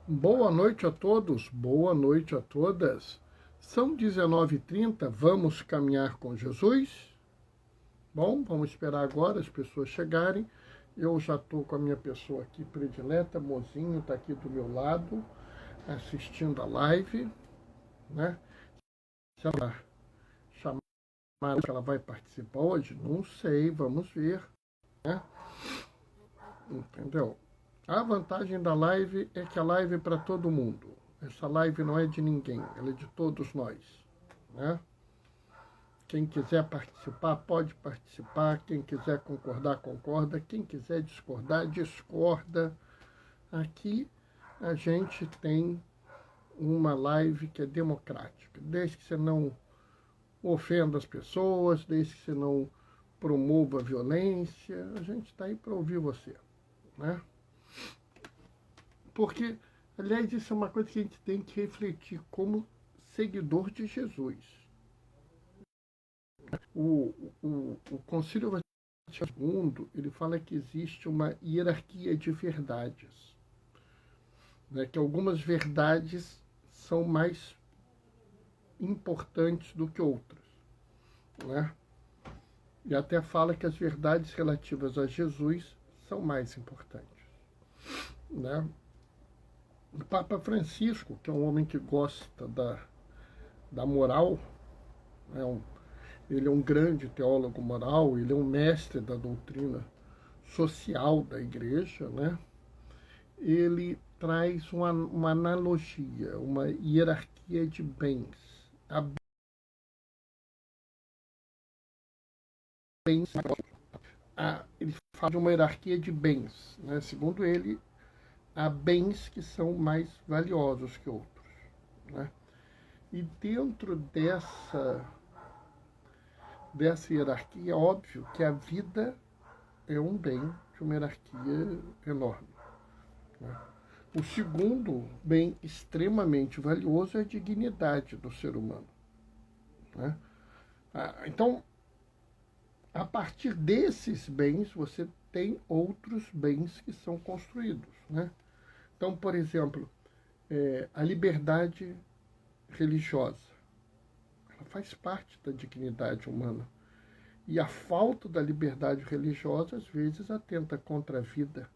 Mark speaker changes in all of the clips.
Speaker 1: Boa noite a todos, boa noite a todas. São 19h30, vamos caminhar com Jesus? Bom, vamos esperar agora as pessoas chegarem. Eu já estou com a minha pessoa aqui predileta, Mozinho está aqui do meu lado, assistindo a live, né? Se ela chamar, ela vai participar hoje? Não sei, vamos ver, né? Entendeu? A vantagem da live é que a live é para todo mundo. Essa live não é de ninguém, ela é de todos nós, né? Quem quiser participar, pode participar. Quem quiser concordar, concorda. Quem quiser discordar, discorda. Aqui a gente tem uma live que é democrática. Desde que você não ofenda as pessoas, desde que você não promova a violência, a gente está aí para ouvir você, né? Porque, aliás, isso é uma coisa que a gente tem que refletir como seguidor de Jesus. O Concílio Vaticano II, ele fala que existe uma hierarquia de verdades, né? Que algumas verdades são mais importantes do que outras, né? E até fala que as verdades relativas a Jesus são mais importantes, né? O Papa Francisco, que é um homem que gosta da moral, é ele é um grande teólogo moral, ele é um mestre da doutrina social da igreja, né? Ele traz uma analogia, uma hierarquia de bens. A bens ele fala de uma hierarquia de bens, né? Segundo ele, há bens que são mais valiosos que outros, né? E dentro dessa hierarquia, é óbvio que a vida é um bem de uma hierarquia enorme, né? O segundo bem extremamente valioso é a dignidade do ser humano, né? Então, a partir desses bens, você tem outros bens que são construídos, né? Então, por exemplo, a liberdade religiosa, ela faz parte da dignidade humana. E a falta da liberdade religiosa, às vezes, atenta contra a vida,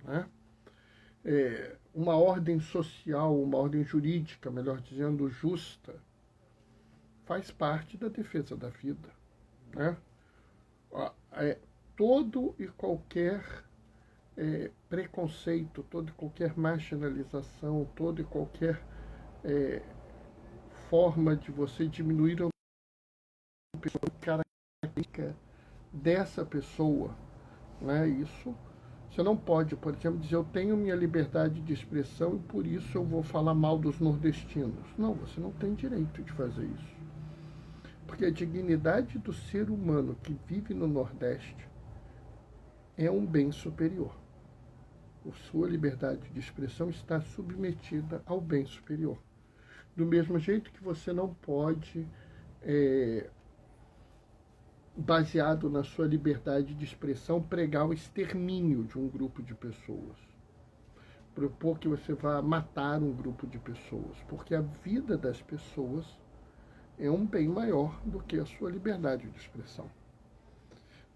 Speaker 1: né? Uma ordem social, uma ordem jurídica, melhor dizendo, justa, faz parte da defesa da vida, né? Todo e qualquer preconceito, toda e qualquer marginalização, toda e qualquer forma de você diminuir a característica dessa pessoa, né? Isso você não pode, por exemplo, dizer eu tenho minha liberdade de expressão e por isso eu vou falar mal dos nordestinos. Não, você não tem direito de fazer isso. Porque a dignidade do ser humano que vive no Nordeste é um bem superior. A sua liberdade de expressão está submetida ao bem superior. Do mesmo jeito que você não pode, baseado na sua liberdade de expressão, pregar o extermínio de um grupo de pessoas. Propor que você vá matar um grupo de pessoas. Porque a vida das pessoas é um bem maior do que a sua liberdade de expressão,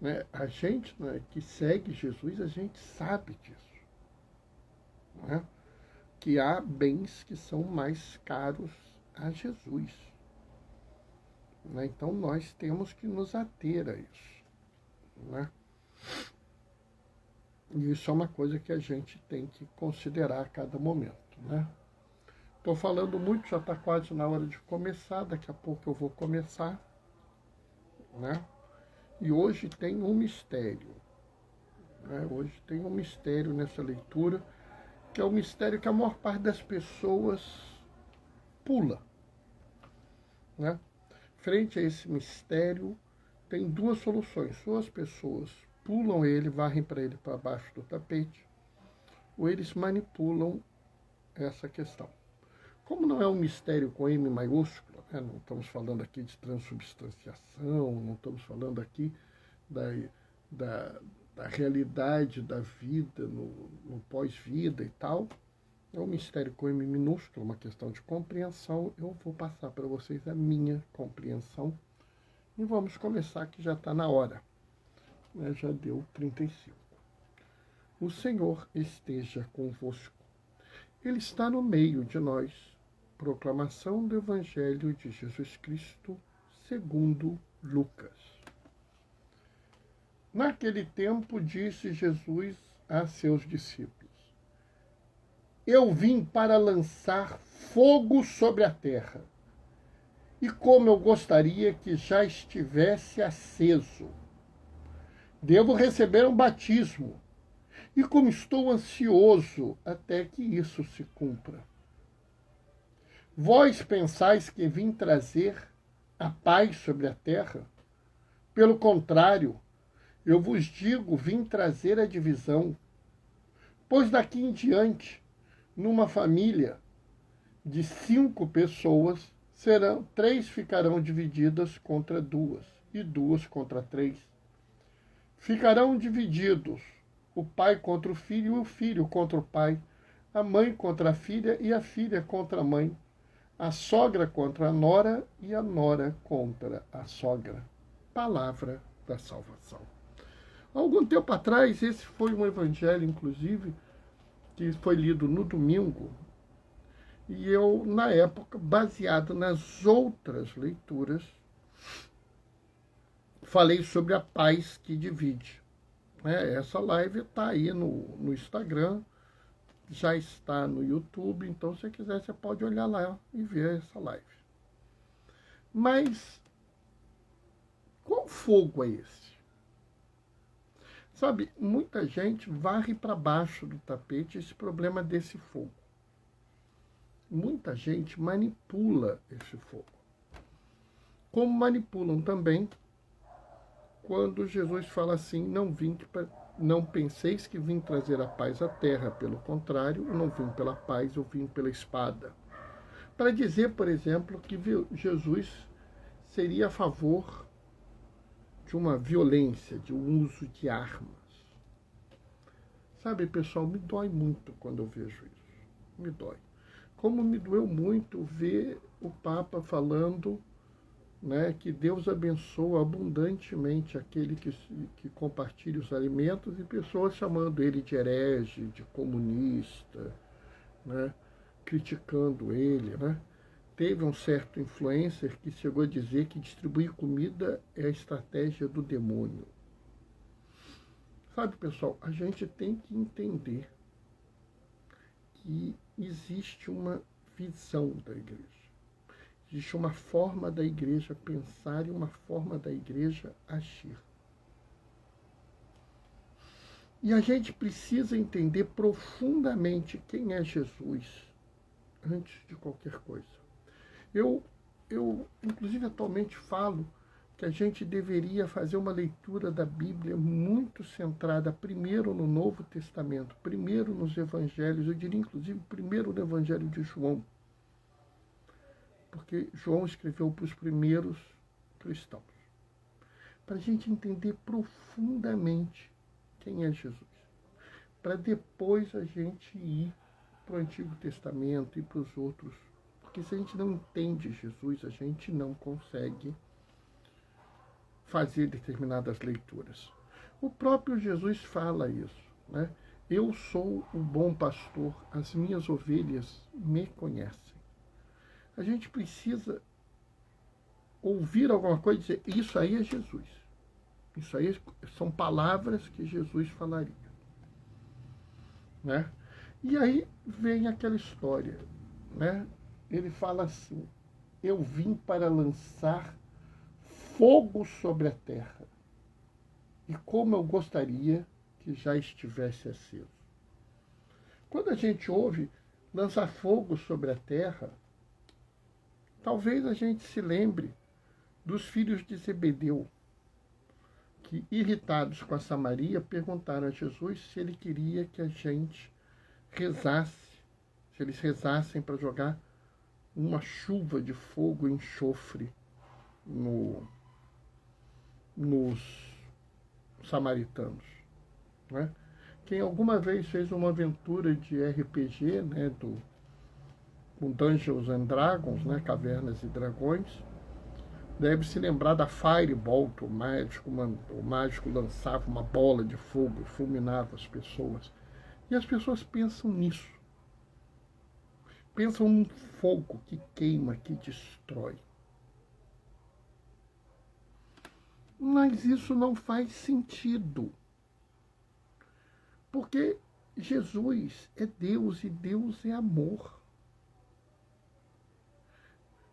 Speaker 1: né? A gente, né, que segue Jesus, a gente sabe disso, né? Que há bens que são mais caros a Jesus, né? Então nós temos que nos ater a isso, né? E isso é uma coisa que a gente tem que considerar a cada momento, né? Estou falando muito, já está quase na hora de começar, daqui a pouco eu vou começar, né? E hoje tem um mistério, né? Hoje tem um mistério nessa leitura, que é o mistério que a maior parte das pessoas pula, né? Frente a esse mistério, tem duas soluções. Ou as pessoas pulam ele, varrem para ele para baixo do tapete, ou eles manipulam essa questão. Como não é um mistério com M maiúsculo, né? Não estamos falando aqui de transubstanciação, não estamos falando aqui da, da, da realidade da vida no pós-vida e tal, É um mistério com M minúsculo, uma questão de compreensão. Eu vou passar para vocês a minha compreensão. E vamos começar, que já está na hora. Já deu 35. O Senhor esteja convosco. Ele está no meio de nós. Proclamação do Evangelho de Jesus Cristo, segundo Lucas. Naquele tempo, disse Jesus a seus discípulos: Eu vim para lançar fogo sobre a terra, e como eu gostaria que já estivesse aceso. Devo receber um batismo, e como estou ansioso até que isso se cumpra. Vós pensais que vim trazer a paz sobre a terra? Pelo contrário, eu vos digo, vim trazer a divisão. Pois daqui em diante, numa família de 5 pessoas, 3 ficarão divididas contra 2, e 2 contra 3. Ficarão divididos o pai contra o filho, e o filho contra o pai, a mãe contra a filha, e a filha contra a mãe, a sogra contra a nora, e a nora contra a sogra. Palavra da salvação. Há algum tempo atrás, esse foi um evangelho, inclusive, que foi lido no domingo, e eu, na época, baseado nas outras leituras, falei sobre a paz que divide. Essa live está aí no Instagram, já está no YouTube, então se você quiser, você pode olhar lá e ver essa live. Mas qual fogo é esse? Sabe, muita gente varre para baixo do tapete esse problema desse fogo. Muita gente manipula esse fogo. Como manipulam também quando Jesus fala assim: não penseis que vim trazer a paz à terra, pelo contrário, eu não vim pela paz, eu vim pela espada. Para dizer, por exemplo, que Jesus seria a favor de uma violência, de um uso de armas. Sabe, pessoal, me dói muito quando eu vejo isso. Me dói. Como me doeu muito ver o Papa falando, que Deus abençoa abundantemente aquele que compartilha os alimentos, e pessoas chamando ele de herege, de comunista, criticando ele. Teve um certo influencer que chegou a dizer que distribuir comida é a estratégia do demônio. Sabe, pessoal, a gente tem que entender que existe uma visão da igreja. Existe uma forma da igreja pensar e uma forma da igreja agir. E a gente precisa entender profundamente quem é Jesus antes de qualquer coisa. Eu inclusive, atualmente falo que a gente deveria fazer uma leitura da Bíblia muito centrada primeiro no Novo Testamento, primeiro nos Evangelhos, eu diria inclusive primeiro no Evangelho de João, porque João escreveu para os primeiros cristãos, para a gente entender profundamente quem é Jesus, para depois a gente ir para o Antigo Testamento e para os outros, porque se a gente não entende Jesus, a gente não consegue fazer determinadas leituras. O próprio Jesus fala isso, Eu sou o bom pastor, as minhas ovelhas me conhecem. A gente precisa ouvir alguma coisa e dizer: isso aí é Jesus. Isso aí são palavras que Jesus falaria. E aí vem aquela história. Ele fala assim: eu vim para lançar fogo sobre a terra, e como eu gostaria que já estivesse aceso. Quando a gente ouve lançar fogo sobre a terra, talvez a gente se lembre dos filhos de Zebedeu, que, irritados com a Samaria, perguntaram a Jesus se ele queria que a gente rezasse, se eles rezassem para jogar uma chuva de fogo e enxofre nos samaritanos. Quem alguma vez fez uma aventura de RPG, né, com Dungeons and Dragons, né, Cavernas e Dragões, deve se lembrar da Firebolt, o mágico lançava uma bola de fogo e fulminava as pessoas. E as pessoas pensam nisso. Pensam num fogo que queima, que destrói. Mas isso não faz sentido. Porque Jesus é Deus e Deus é amor.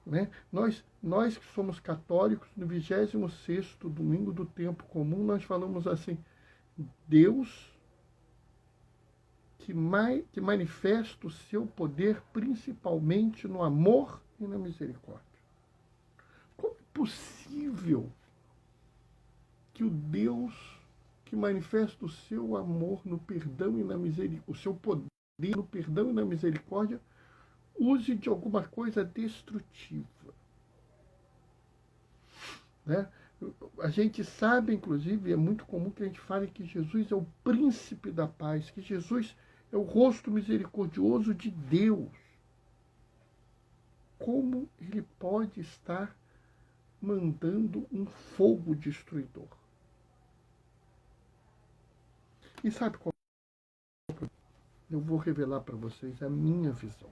Speaker 1: Né? Nós que somos católicos, no 26º domingo do tempo comum, nós falamos assim, Deus que manifesta o seu poder principalmente no amor e na misericórdia. Como é possível que o Deus que manifesta o seu amor no perdão e na misericórdia, o seu poder no perdão e na misericórdia, use de alguma coisa destrutiva? Né? A gente sabe, inclusive, é muito comum que a gente fale que Jesus é o príncipe da paz, que Jesus é o rosto misericordioso de Deus. Como ele pode estar mandando um fogo destruidor? E sabe qual é o problema? Eu vou revelar para vocês a minha visão.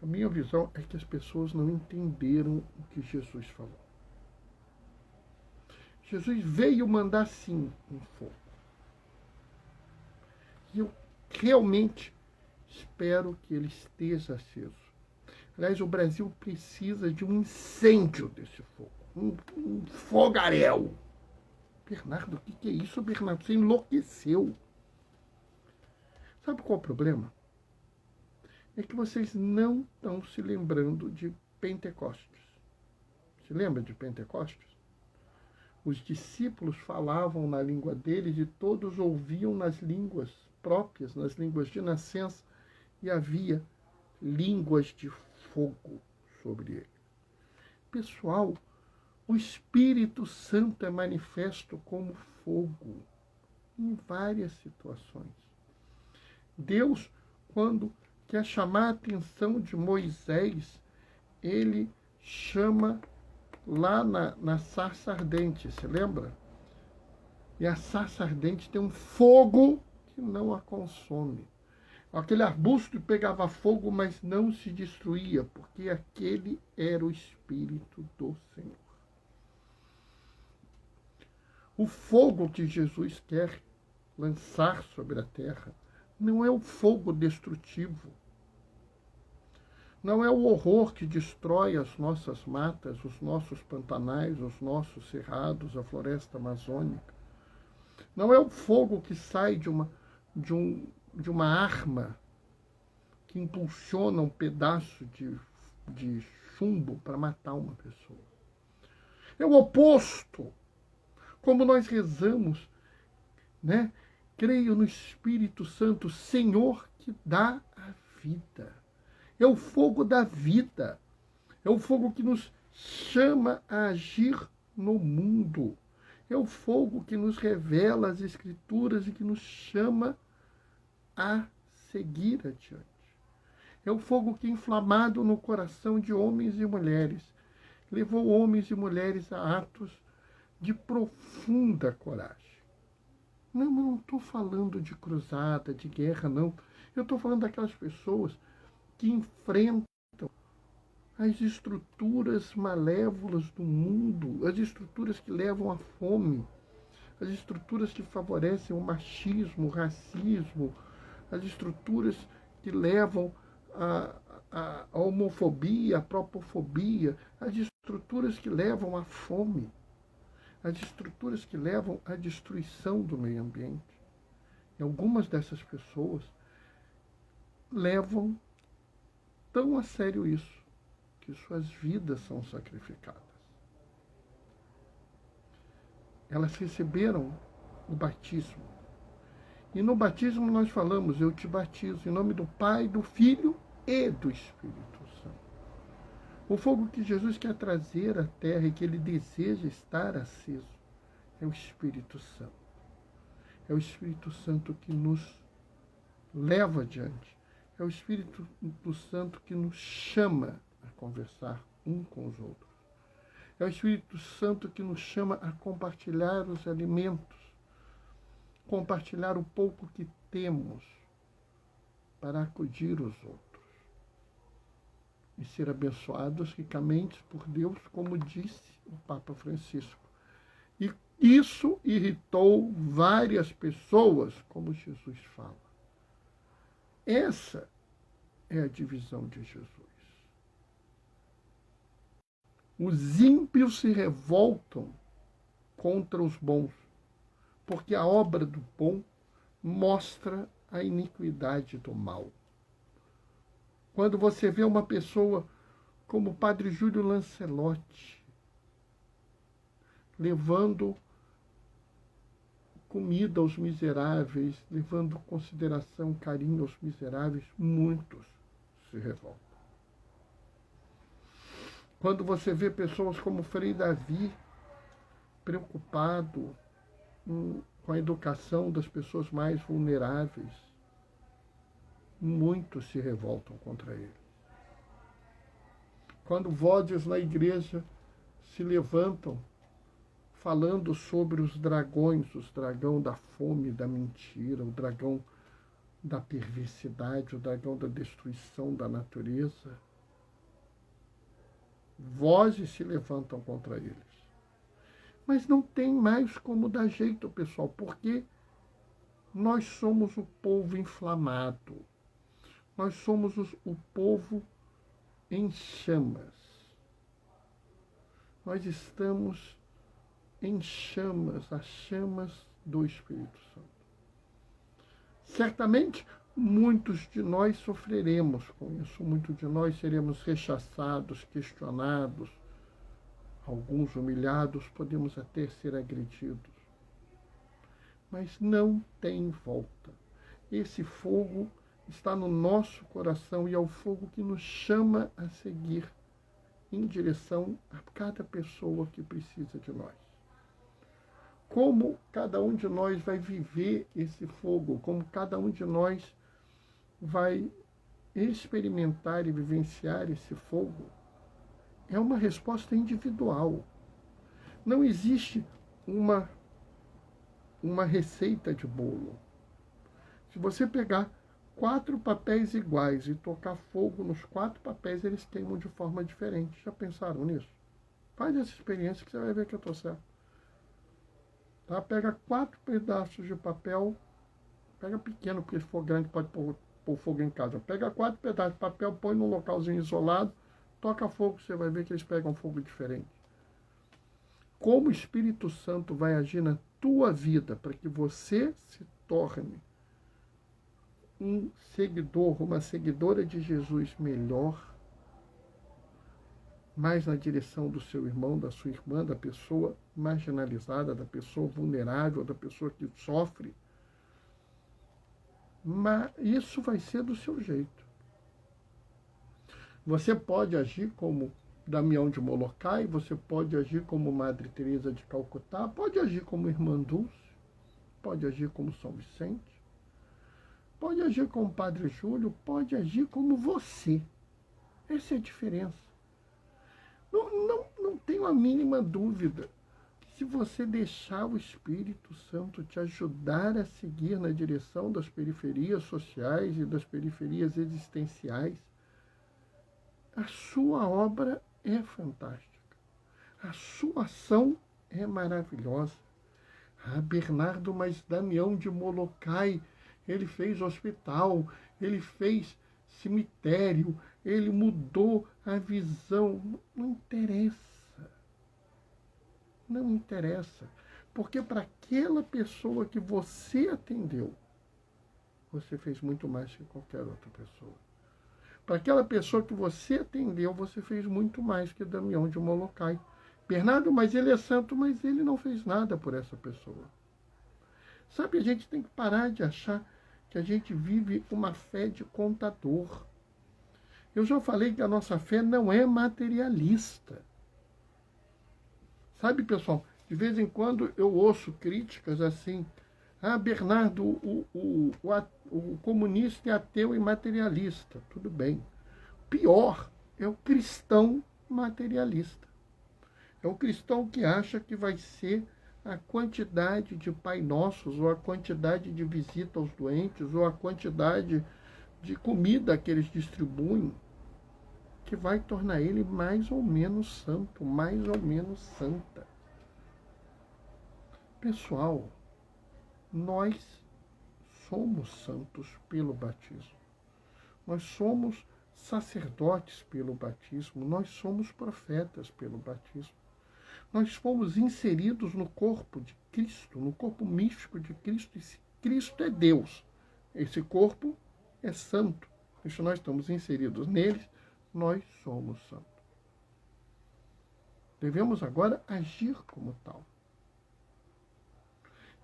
Speaker 1: A minha visão é que as pessoas não entenderam o que Jesus falou. Jesus veio mandar, sim, um fogo. E eu realmente espero que ele esteja aceso. Aliás, o Brasil precisa de um incêndio desse fogo. Um fogaréu. Bernardo, o que é isso, Bernardo? Você enlouqueceu. Sabe qual é o problema? É que vocês não estão se lembrando de Pentecostes. Se lembra de Pentecostes? Os discípulos falavam na língua deles e todos ouviam nas línguas próprias, nas línguas de nascença, e havia línguas de fogo sobre ele. Pessoal, o Espírito Santo é manifesto como fogo em várias situações. Deus, quando quer chamar a atenção de Moisés, ele chama lá na sarça ardente, se lembra? E a sarça ardente tem um fogo que não a consome. Aquele arbusto pegava fogo, mas não se destruía, porque aquele era o Espírito do Senhor. O fogo que Jesus quer lançar sobre a terra não é o fogo destrutivo. Não é o horror que destrói as nossas matas, os nossos pantanais, os nossos cerrados, a floresta amazônica. Não é o fogo que sai de uma arma que impulsiona um pedaço de chumbo para matar uma pessoa. É o oposto. Como nós rezamos, né? Creio no Espírito Santo, Senhor que dá a vida. É o fogo da vida. É o fogo que nos chama a agir no mundo. É o fogo que nos revela as Escrituras e que nos chama a seguir adiante. É o fogo que, inflamado no coração de homens e mulheres, levou homens e mulheres a atos de profunda coragem. Não, eu não estou falando de cruzada, de guerra, não. Eu estou falando daquelas pessoas que enfrentam as estruturas malévolas do mundo, as estruturas que levam à fome, as estruturas que favorecem o machismo, o racismo, as estruturas que levam a homofobia, a propofobia, as estruturas que levam à fome, as estruturas que levam à destruição do meio ambiente. E algumas dessas pessoas levam tão a sério isso, que suas vidas são sacrificadas. Elas receberam o batismo. E no batismo nós falamos, eu te batizo em nome do Pai, do Filho e do Espírito Santo. O fogo que Jesus quer trazer à terra e que ele deseja estar aceso é o Espírito Santo. É o Espírito Santo que nos leva adiante. É o Espírito Santo que nos chama a conversar um com os outros. É o Espírito Santo que nos chama a compartilhar os alimentos, compartilhar o pouco que temos para acudir os outros e ser abençoados ricamente por Deus, como disse o Papa Francisco. E isso irritou várias pessoas, como Jesus fala. Essa é a divisão de Jesus. Os ímpios se revoltam contra os bons, porque a obra do bom mostra a iniquidade do mal. Quando você vê uma pessoa como o Padre Júlio Lancelotti, levando comida aos miseráveis, levando consideração, carinho aos miseráveis, muitos se revoltam. Quando você vê pessoas como Frei Davi, preocupado com a educação das pessoas mais vulneráveis, muitos se revoltam contra ele. Quando vozes na igreja se levantam falando sobre os dragões, os dragão da fome, da mentira, o dragão da perversidade, o dragão da destruição da natureza, vozes se levantam contra eles. Mas não tem mais como dar jeito, pessoal, porque nós somos o povo inflamado. Nós somos o povo em chamas. Nós estamos em chamas, as chamas do Espírito Santo. Certamente, muitos de nós sofreremos com isso, muitos de nós seremos rechaçados, questionados, alguns humilhados, podemos até ser agredidos. Mas não tem volta. Esse fogo está no nosso coração e é o fogo que nos chama a seguir em direção a cada pessoa que precisa de nós. Como cada um de nós vai viver esse fogo, como cada um de nós vai experimentar e vivenciar esse fogo, é uma resposta individual. Não existe uma receita de bolo. Se você pegar 4 papéis iguais e tocar fogo nos 4 papéis, eles queimam de forma diferente. Já pensaram nisso? Faz essa experiência que você vai ver que eu estou certo. Tá? Pega 4 pedaços de papel, pega pequeno, porque se for grande pode pôr fogo em casa. Pega 4 pedaços de papel, põe num localzinho isolado, toca fogo, você vai ver que eles pegam fogo diferente. Como o Espírito Santo vai agir na tua vida para que você se torne um seguidor, uma seguidora de Jesus melhor, mais na direção do seu irmão, da sua irmã, da pessoa marginalizada, da pessoa vulnerável, da pessoa que sofre. Mas isso vai ser do seu jeito. Você pode agir como Damião de Molokai, você pode agir como Madre Teresa de Calcutá, pode agir como Irmã Dulce, pode agir como São Vicente, pode agir como Padre Júlio, pode agir como você. Essa é a diferença. Não tenho a mínima dúvida que se você deixar o Espírito Santo te ajudar a seguir na direção das periferias sociais e das periferias existenciais, a sua obra é fantástica. A sua ação é maravilhosa. Bernardo, mas Damião de Molokai, ele fez hospital, ele fez cemitério, ele mudou a visão. Não interessa. Não interessa. Porque para aquela pessoa que você atendeu, você fez muito mais que qualquer outra pessoa. Para aquela pessoa que você atendeu, você fez muito mais que Damião de Molokai. Bernardo, mas ele é santo, mas ele não fez nada por essa pessoa. Sabe, a gente tem que parar de achar que a gente vive uma fé de contador. Eu já falei que a nossa fé não é materialista. Sabe, pessoal, de vez em quando eu ouço críticas assim, Ah, Bernardo, o comunista é ateu e materialista. Tudo bem. Pior é o cristão materialista. É o cristão que acha que vai ser a quantidade de Pai Nossos, ou a quantidade de visita aos doentes, ou a quantidade de comida que eles distribuem, que vai tornar ele mais ou menos santo, mais ou menos santa. Pessoal, nós somos santos pelo batismo. Nós somos sacerdotes pelo batismo. Nós somos profetas pelo batismo. Nós fomos inseridos no corpo de Cristo, no corpo místico de Cristo. Esse Cristo é Deus. Esse corpo é santo. E se nós estamos inseridos nele, nós somos santos. Devemos agora agir como tal.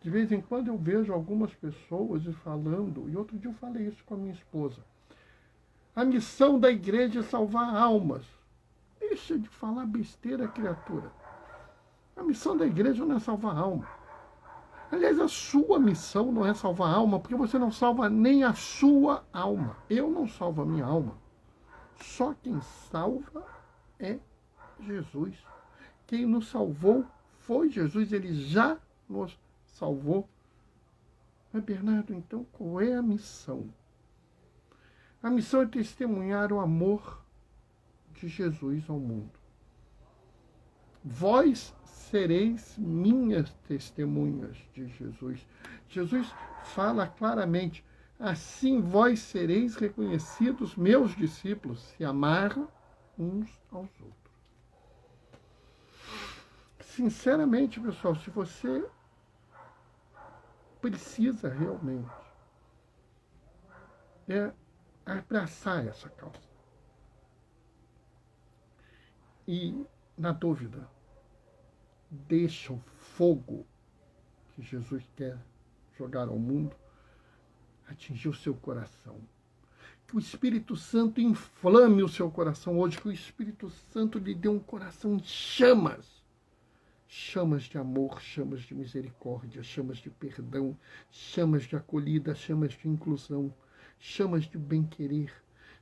Speaker 1: De vez em quando eu vejo algumas pessoas falando, e outro dia eu falei isso com a minha esposa, a missão da igreja é salvar almas. Deixa de falar besteira, criatura. A missão da igreja não é salvar alma. Aliás, a sua missão não é salvar alma, porque você não salva nem a sua alma. Eu não salvo a minha alma. Só quem salva é Jesus. Quem nos salvou foi Jesus. Ele já nos salvou. Mas, Bernardo, então qual é a missão? A missão é testemunhar o amor de Jesus ao mundo. Vós sereis minhas testemunhas de Jesus. Jesus fala claramente, assim vós sereis reconhecidos meus discípulos, se amarram uns aos outros. Sinceramente, pessoal, se você precisa realmente abraçar essa causa, e, na dúvida, deixa o fogo que Jesus quer jogar ao mundo atingir o seu coração. Que o Espírito Santo inflame o seu coração hoje, que o Espírito Santo lhe dê um coração em chamas. Chamas de amor, chamas de misericórdia, chamas de perdão, chamas de acolhida, chamas de inclusão, chamas de bem-querer,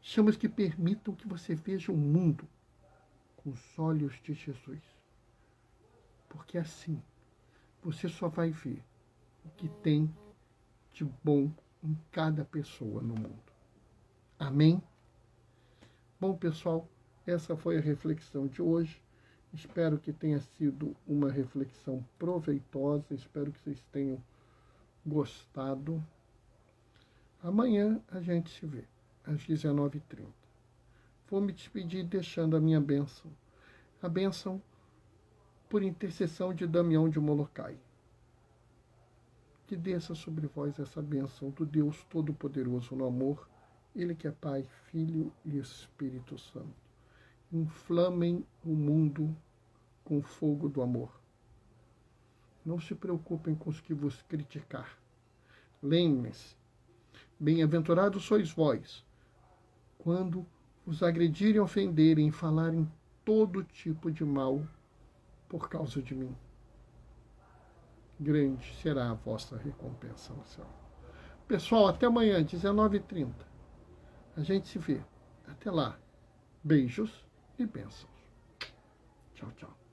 Speaker 1: chamas que permitam que você veja o mundo com os olhos de Jesus. Porque assim, você só vai ver o que tem de bom em cada pessoa no mundo. Amém? Bom, pessoal, essa foi a reflexão de hoje. Espero que tenha sido uma reflexão proveitosa. Espero que vocês tenham gostado. Amanhã a gente se vê, às 19h30. Vou me despedir deixando a minha bênção. A bênção por intercessão de Damião de Molokai. Que desça sobre vós essa bênção do Deus Todo-Poderoso no amor, Ele que é Pai, Filho e Espírito Santo. Inflamem o mundo com o fogo do amor. Não se preocupem com os que vos criticar. Lembrem-se, bem-aventurados sois vós, quando os agredirem, ofenderem e falarem todo tipo de mal por causa de mim. Grande será a vossa recompensa no céu. Pessoal, até amanhã, 19h30. A gente se vê. Até lá. Beijos e bênçãos. Tchau, tchau.